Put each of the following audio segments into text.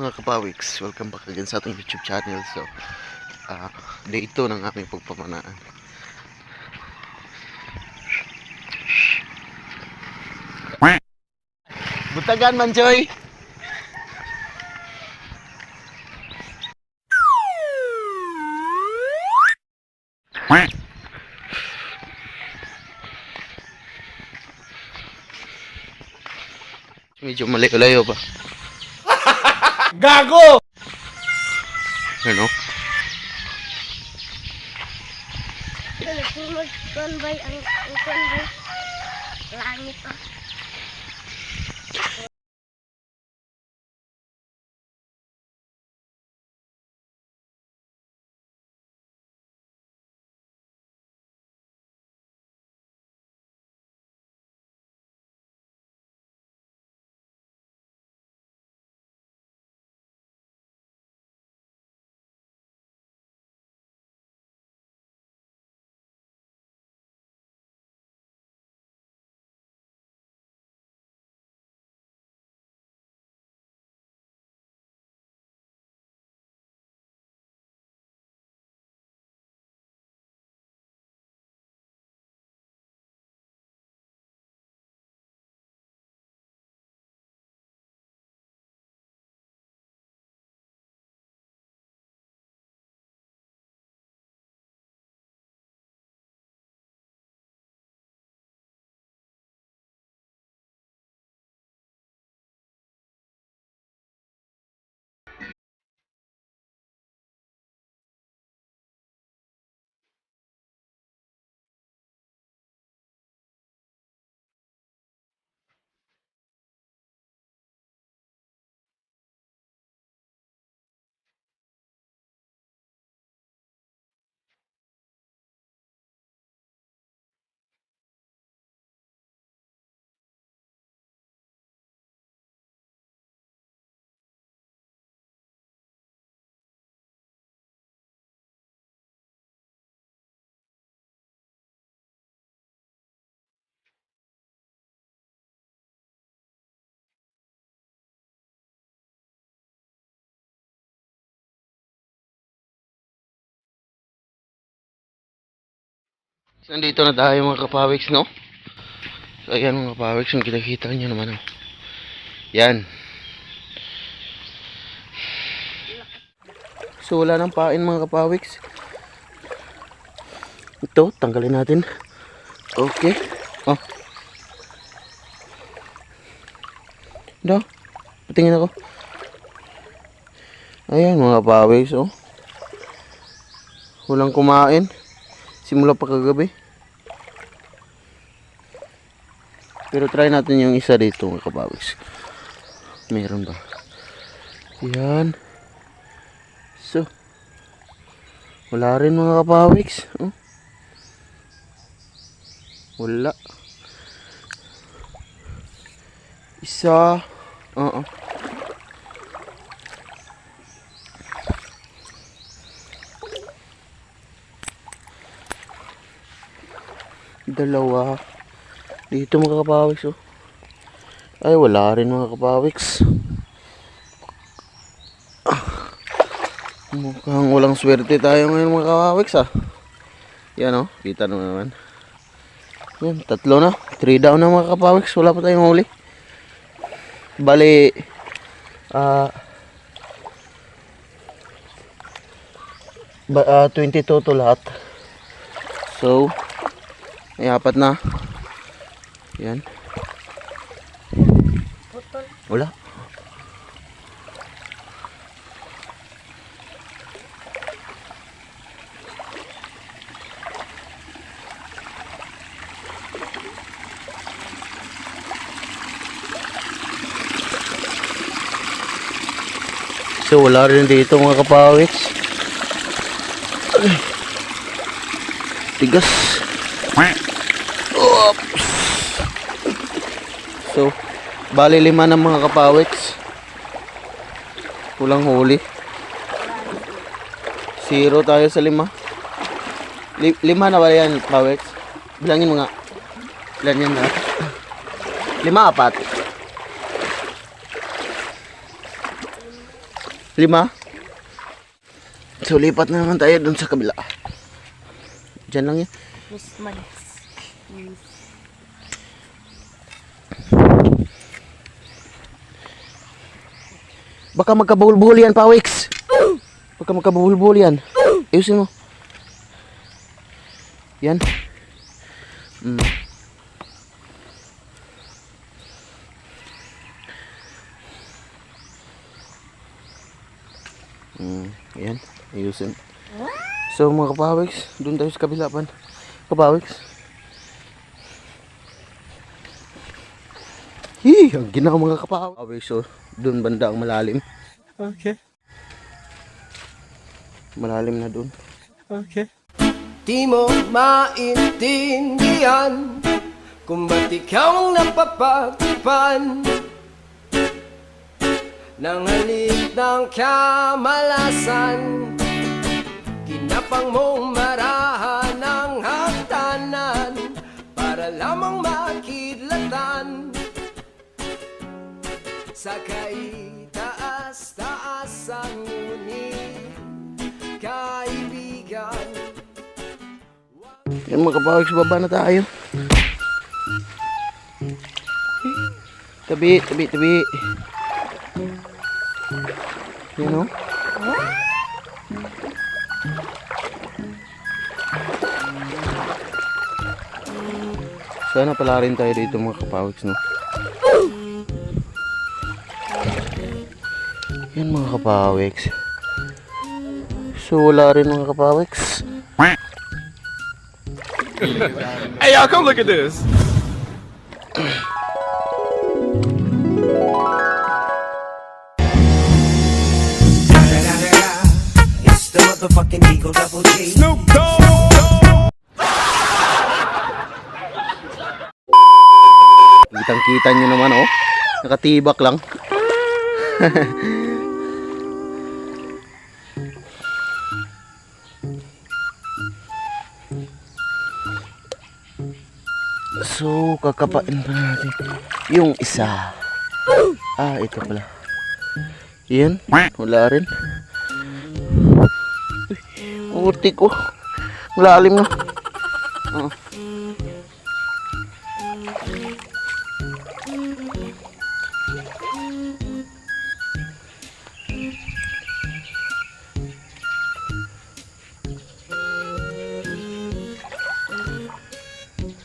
mga kapawiks, welcome back again sa ating YouTube channel. So, day ito ng aming pagpamanaan. Butagan man, Joy! Medyo malayo-layo pa. Gago! Ano? Konvoy ang konvoy langit pa. Nandito na tayo mga kapawiks, no? So, ayan mga kapawiks, yung kita-kita nyo naman, oh. Yan. So, wala nang pain mga kapawiks. Ito, tanggalin natin. Okay. Oh. Ito. Patingin ako. Ayan mga kapawiks, oh. Walang kumain. Simula pa kagabi. Pero try natin yung isa dito mga kapawiks. Meron ba? Yan. So. Wala rin mga kapawiks. Oh. Wala. Isa. Dalawa. Dito mga kapawiks, oh. Ay, wala rin mga kapawiks. Mukhang walang swerte tayo ngayon mga kapawiks, ah. Yan, oh. Kita naman. Yan, tatlo na. 3 down na mga kapawiks. Wala pa tayong huli. Bali, 22 to lahat. So, may 4 na. Yan. Wala. So, wala rin dito mga kapawiks. Tigas. Oops. So, bali 5 ng mga kapawiks. Kulang huli. 0 tayo sa 5. 5 na ba yan, kapawiks? Bilangin mo nga. Ilan yan na? 5, 4. 5. So lipat na naman tayo dun sa kabila. Diyan lang yan. Mas malis. Baka magkabuhol-buhol yan, Pawix. Baka magkabuhol-buhol yan. Ayusin mo. Yan. Yan. Ayusin. So mga kapawix, doon tayo sa kabila pan. Kapawix. Ang ginawa mga kapawix. So doon banda ang malalim. Okay. Malalim na doon. Okay. Di mo maintindihan kung ba't ikaw ang napapagpan ng halik ng kamalasan. Kinapang mong marahan ng hagdanan para lamang makidlatan sa kaitaas-taasan, ngunit kaibigan. Yan mga kapawix, baba na tayo. Tabi. You know? Sana pala rin tayo dito mga kapawix, no? Yan mga kapawix. So wala rin mga kapawix. Hey, y'all, come look at this. It's the motherfucking Eagle Double G. Snoop Dogg. Kitang-kita nyo naman, oh. Nakatibak lang. So, kakapain pa natin yung isa. Ito pala. Yan, wala rin. Uti ko. Lalim na.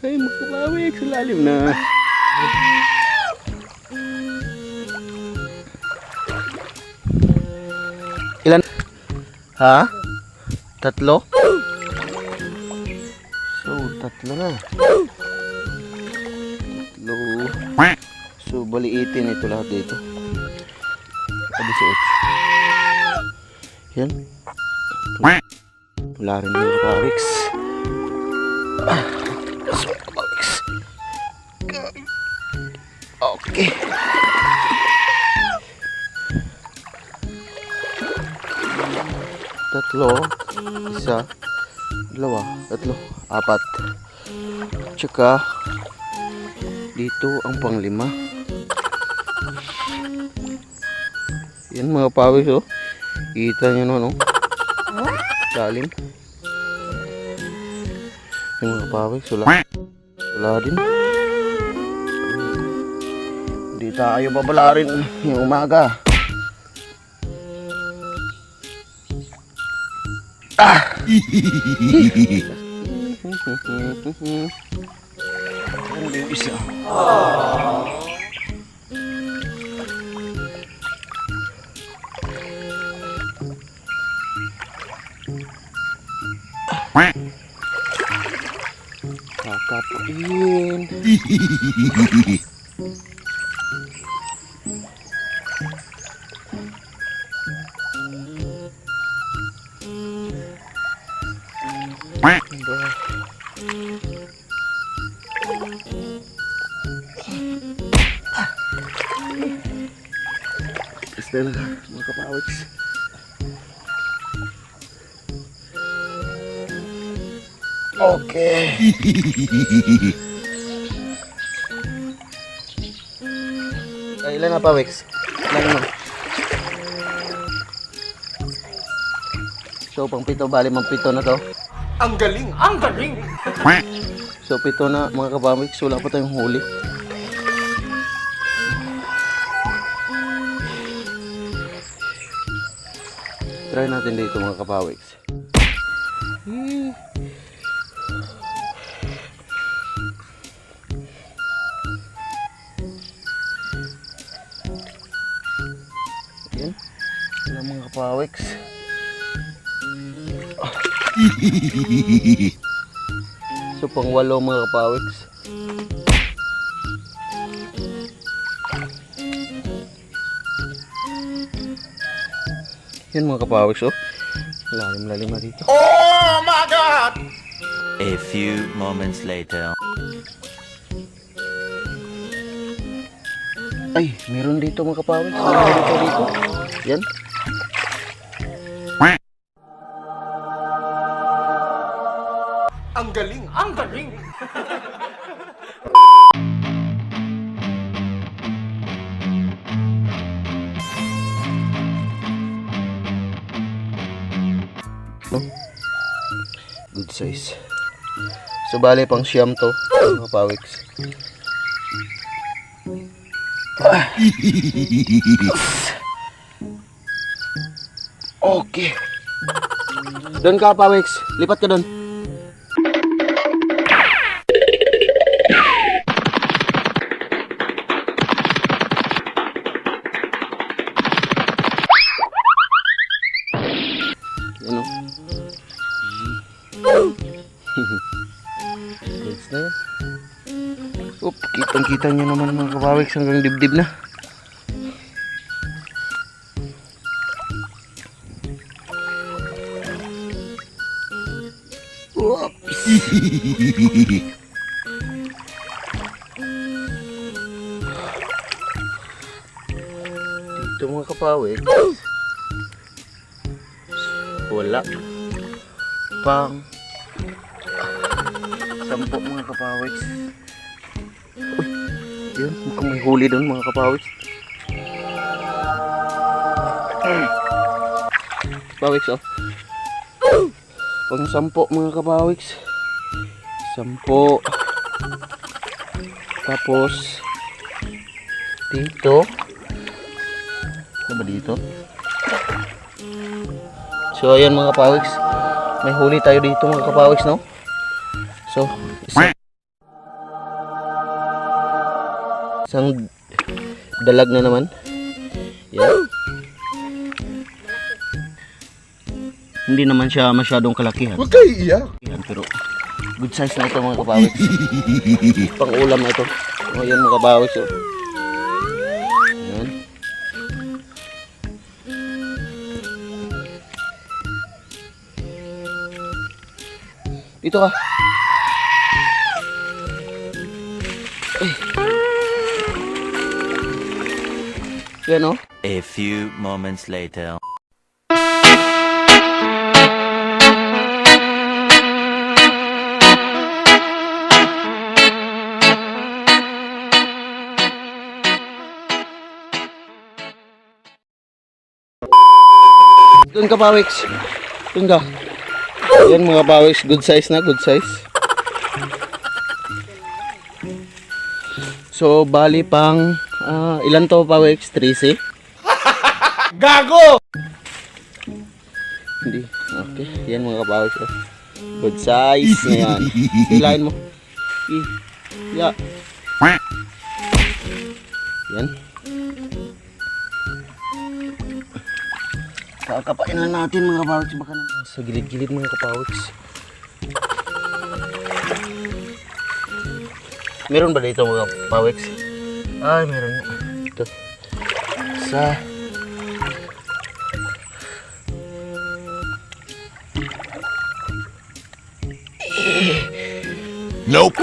Ay, magkabawik sa lalim na. Ilan? Ha? 3? So, 3 na. 3. So, baliitin ito lahat dito. 18. Yan. Wala rin yung kapawiks. Okay. Tatlo, isa, dalawa, tatlo, 4. Tsaka dito ang pang-5. Yan mga pawis, oh. Kita nyo naman, oh. Lalim. Yung mga pawis, wala din. Hindi tayo babala rin yung umaga. Ano yung isa? Kakapain. Stay lang mga kapawiks. Okay. Ay, ilan na pawiks? Ilan na? So, pang pito, bali mang pito na to. Ang galing! Ang galing! So, pito na mga kapawiks. Wala pa tayong huli. Try natin dito mga kapawiks. Yan. Wala mga kapawiks. So, pang 8 mga kapawiks. Yan mga kapawiks, oh. Lalim-lalim na dito. A few moments later. Ay, meron dito mga kapawiks. Meron dito. Yan. Ang galing! Ang galing! Good size. So, bali pang siyam to. Mga kapawiks. Okay. Doon ka, kapawiks. Lipat ka doon. Yan o. Goods na yan. Oop, kitang-kita nyo naman mga kapawiks hanggang dibdib na. Oops. Dito mga kapawiks. Wala. Pang 10 mga kapawiks. Uy, yun, mukhang may huli doon mga kapawiks. Kapawiks, oh. Pang 10 mga kapawiks. 10. Tapos dito. Ano ba dito? So ayan mga kapawiks. May huli tayo dito mga kapawiks, no? So, isang dalag na naman. Yan. Hindi naman siya masyadong kalakihan. Huwag kayo iiyak! Yan, pero good size na ito mga kapawiks. Pang ulam na ito. O yan mga kapawiks. Oh. Yan. Dito ka. Yan o. A few moments later. Doon ka pawiks. Doon ka. Yan mga pawiks. Good size na. Good size. So bali pang ilan to pawiks? 3C? Gago! Hindi. Okay. Yan mga pawiks. Oh. Good size na yan. Hilahin mo. Ya. Yan. Kakapain lang natin mga kapawiks. Baka na sa gilid-gilid mga kapawiks. Meron ba dito mga kapawiks? Ay, meron nga. Ito. Isa. Nope.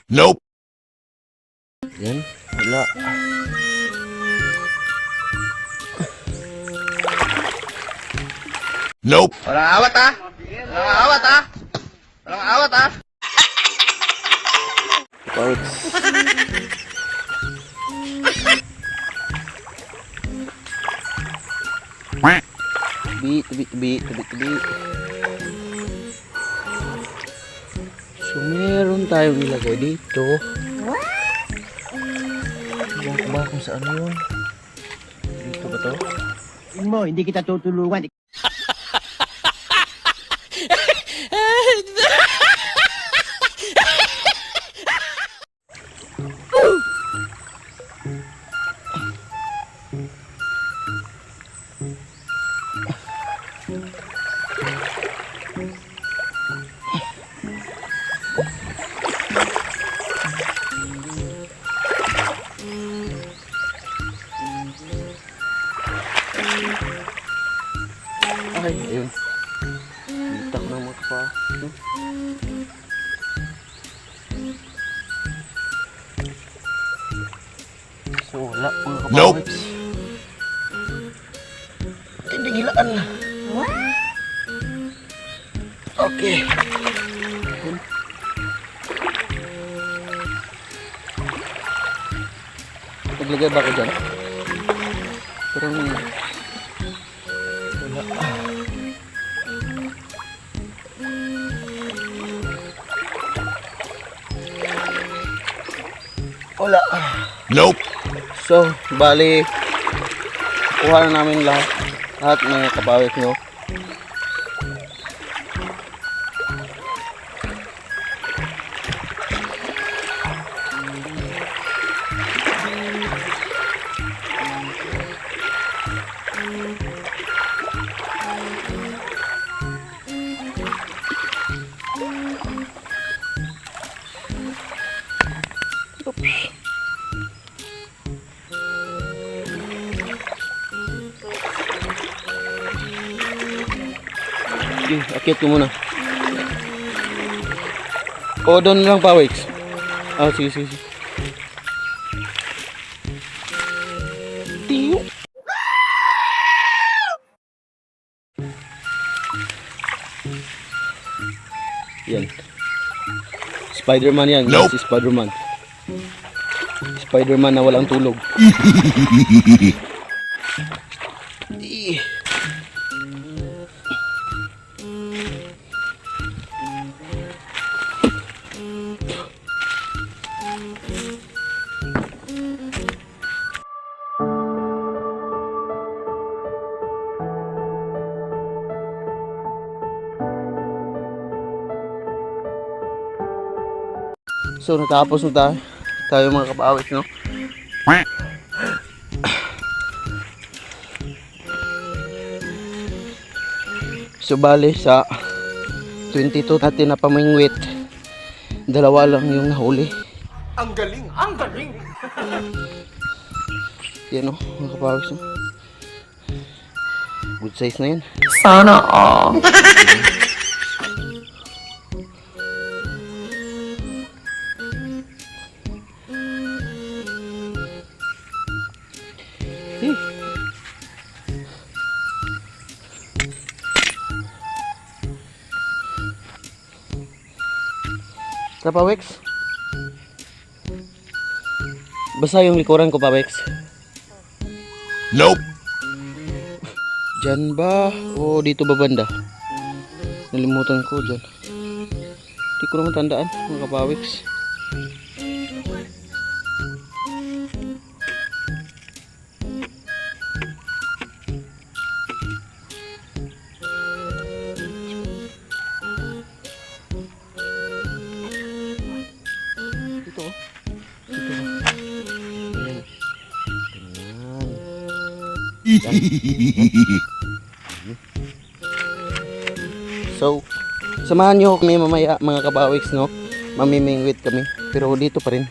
Nope. Yan, wala. Nope. Walang awat ha? Walang awat ha? Walang awat ha? Pawiks. Tabi. So, meron tayong ilagay dito. Ewan ko ba kung saan yun? Dito ba to? mo, hindi kita tutulungan. Ay, ayun. Kita ko na mga pa. So, wala mga kapawips. Hindi gilaan. Okay. Naglagay ba ako dyan? Parang wala. Wala. Nope. So, bali kuha na namin lahat ng kapawit nyo. Oops. Sige, akit ko muna. O, doon lang pa, Wix. Ah, sige. Tiyo. Yan. Spider-Man yan. Nope. Si Spider-Man. Spider-Man na walang tulog. So natapos na tayo mga kapawit, no? So bali sa 22 natin na pamingwit, dalawa lang yung nahuli. Ang galing! Ang galing! Yan, no? Mga kapawit, no? Good size na yan. Sana all. Pawex. Basa yung likuran ko, Pawex. Nope. Diyan ba? O dito ba banda? Nalimutan ko dyan. Hindi ko naman tandaan, mga Pawex. So, samahan nyo kami mamaya mga kapawiks, no? Mamimingwit kami. Pero dito pa rin.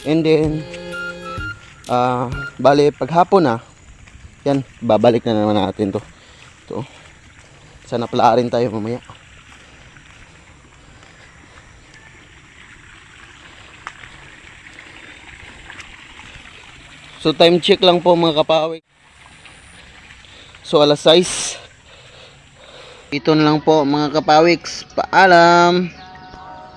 And then, bali, paghapon na, yan, babalik na naman natin to. Ito. Sana pala rin tayo mamaya. So time check lang po mga kapawik. So alas 6. Ito na lang po mga kapawiks. Paalam.